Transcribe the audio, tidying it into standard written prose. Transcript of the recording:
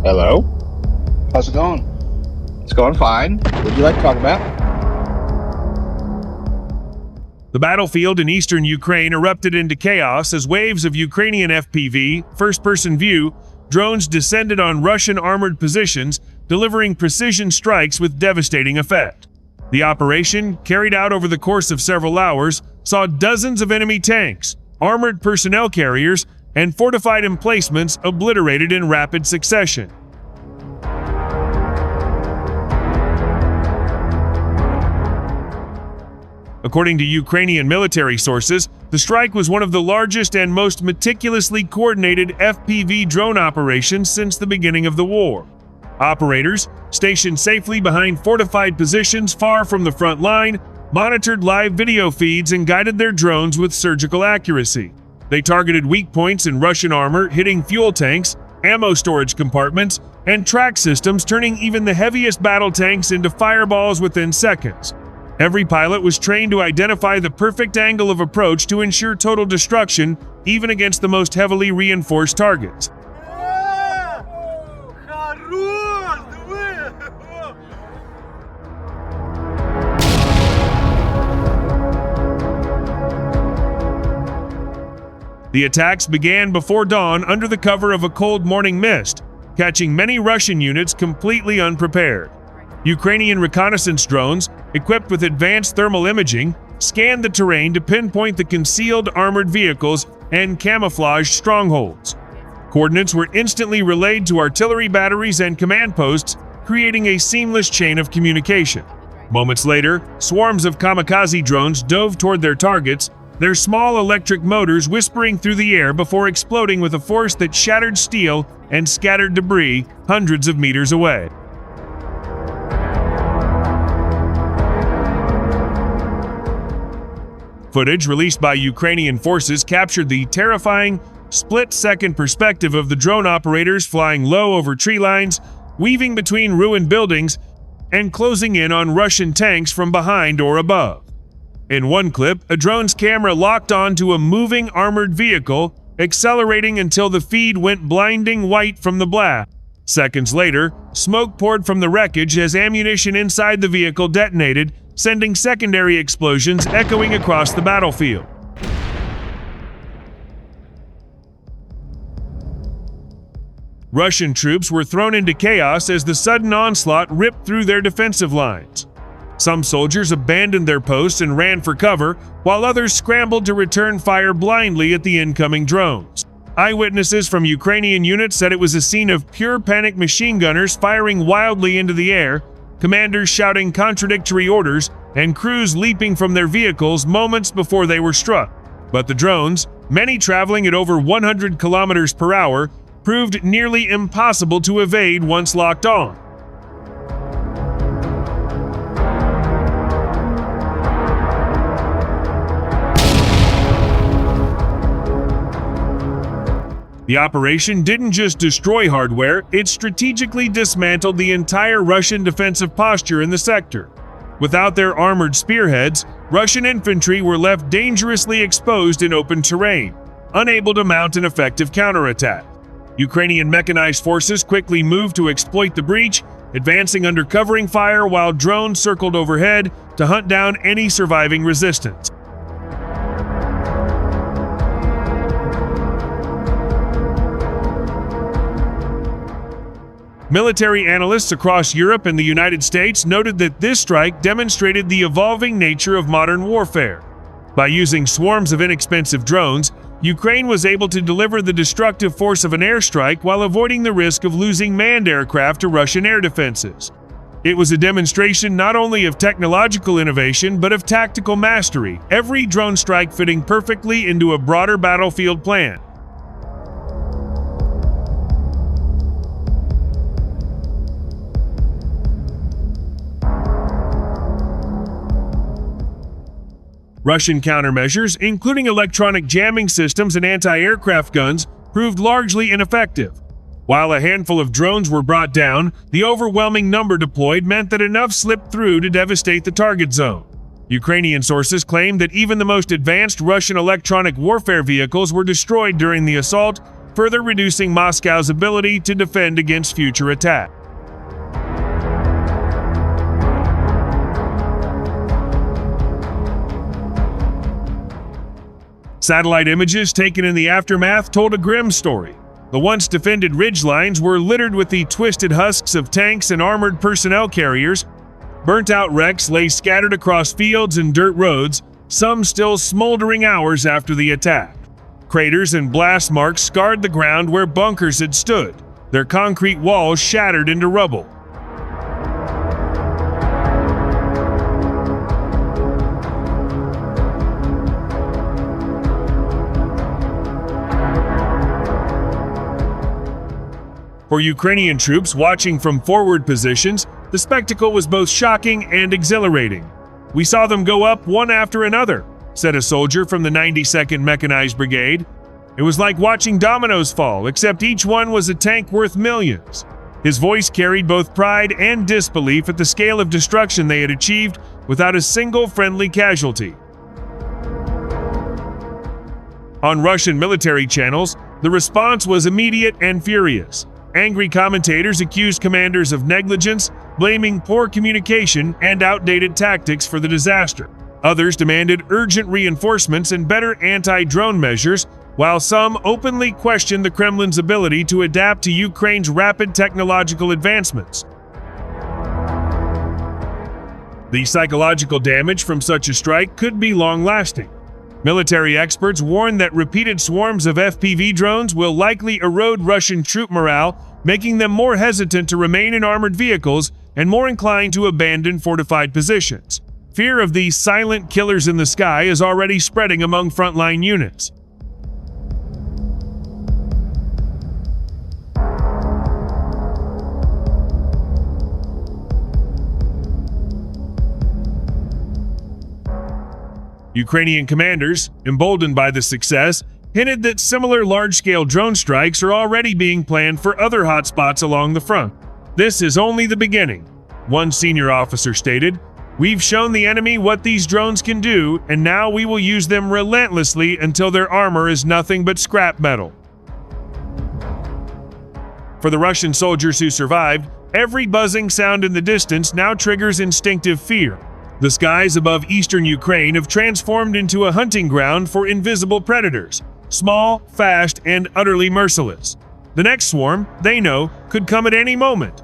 Hello? How's it going? It's going fine. What would you like to talk about? The battlefield in eastern Ukraine erupted into chaos as waves of Ukrainian FPV, first-person view, drones descended on Russian armored positions, delivering precision strikes with devastating effect. The operation, carried out over the course of several hours, saw dozens of enemy tanks, armored personnel carriers, and fortified emplacements obliterated in rapid succession. According to Ukrainian military sources, the strike was one of the largest and most meticulously coordinated FPV drone operations since the beginning of the war. Operators, stationed safely behind fortified positions far from the front line, monitored live video feeds and guided their drones with surgical accuracy. They targeted weak points in Russian armor, hitting fuel tanks, ammo storage compartments, and track systems, turning even the heaviest battle tanks into fireballs within seconds. Every pilot was trained to identify the perfect angle of approach to ensure total destruction, even against the most heavily reinforced targets. The attacks began before dawn under the cover of a cold morning mist, catching many Russian units completely unprepared. Ukrainian reconnaissance drones, equipped with advanced thermal imaging, scanned the terrain to pinpoint the concealed armored vehicles and camouflaged strongholds. Coordinates were instantly relayed to artillery batteries and command posts, creating a seamless chain of communication. Moments later, swarms of kamikaze drones dove toward their targets, their small electric motors whispering through the air before exploding with a force that shattered steel and scattered debris hundreds of meters away. Footage released by Ukrainian forces captured the terrifying, split-second perspective of the drone operators flying low over tree lines, weaving between ruined buildings, and closing in on Russian tanks from behind or above. In one clip, a drone's camera locked onto a moving armored vehicle, accelerating until the feed went blinding white from the blast. Seconds later, smoke poured from the wreckage as ammunition inside the vehicle detonated, sending secondary explosions echoing across the battlefield. Russian troops were thrown into chaos as the sudden onslaught ripped through their defensive lines. Some soldiers abandoned their posts and ran for cover, while others scrambled to return fire blindly at the incoming drones. Eyewitnesses from Ukrainian units said it was a scene of pure panic, machine gunners firing wildly into the air, commanders shouting contradictory orders, and crews leaping from their vehicles moments before they were struck. But the drones, many traveling at over 100 kilometers per hour, proved nearly impossible to evade once locked on. The operation didn't just destroy hardware, it strategically dismantled the entire Russian defensive posture in the sector. Without their armored spearheads, Russian infantry were left dangerously exposed in open terrain, unable to mount an effective counterattack. Ukrainian mechanized forces quickly moved to exploit the breach, advancing under covering fire while drones circled overhead to hunt down any surviving resistance. Military analysts across Europe and the United States noted that this strike demonstrated the evolving nature of modern warfare. By using swarms of inexpensive drones, Ukraine was able to deliver the destructive force of an airstrike while avoiding the risk of losing manned aircraft to Russian air defenses. It was a demonstration not only of technological innovation but of tactical mastery, every drone strike fitting perfectly into a broader battlefield plan. Russian countermeasures, including electronic jamming systems and anti-aircraft guns, proved largely ineffective. While a handful of drones were brought down, the overwhelming number deployed meant that enough slipped through to devastate the target zone. Ukrainian sources claim that even the most advanced Russian electronic warfare vehicles were destroyed during the assault, further reducing Moscow's ability to defend against future attack. Satellite images taken in the aftermath told a grim story. The once defended ridgelines were littered with the twisted husks of tanks and armored personnel carriers. Burnt-out wrecks lay scattered across fields and dirt roads, some still smoldering hours after the attack. Craters and blast marks scarred the ground where bunkers had stood, their concrete walls shattered into rubble. For Ukrainian troops watching from forward positions, the spectacle was both shocking and exhilarating. "We saw them go up one after another," said a soldier from the 92nd Mechanized Brigade. "It was like watching dominoes fall, except each one was a tank worth millions." His voice carried both pride and disbelief at the scale of destruction they had achieved without a single friendly casualty. On Russian military channels, the response was immediate and furious. Angry commentators accused commanders of negligence, blaming poor communication and outdated tactics for the disaster. Others demanded urgent reinforcements and better anti-drone measures, while some openly questioned the Kremlin's ability to adapt to Ukraine's rapid technological advancements. The psychological damage from such a strike could be long-lasting. Military experts warn that repeated swarms of FPV drones will likely erode Russian troop morale, making them more hesitant to remain in armored vehicles and more inclined to abandon fortified positions. Fear of these silent killers in the sky is already spreading among frontline units. Ukrainian commanders, emboldened by the success, hinted that similar large-scale drone strikes are already being planned for other hotspots along the front. "This is only the beginning," one senior officer stated. "We've shown the enemy what these drones can do, and now we will use them relentlessly until their armor is nothing but scrap metal." For the Russian soldiers who survived, every buzzing sound in the distance now triggers instinctive fear. The skies above eastern Ukraine have transformed into a hunting ground for invisible predators, small, fast, and utterly merciless. The next swarm, they know, could come at any moment,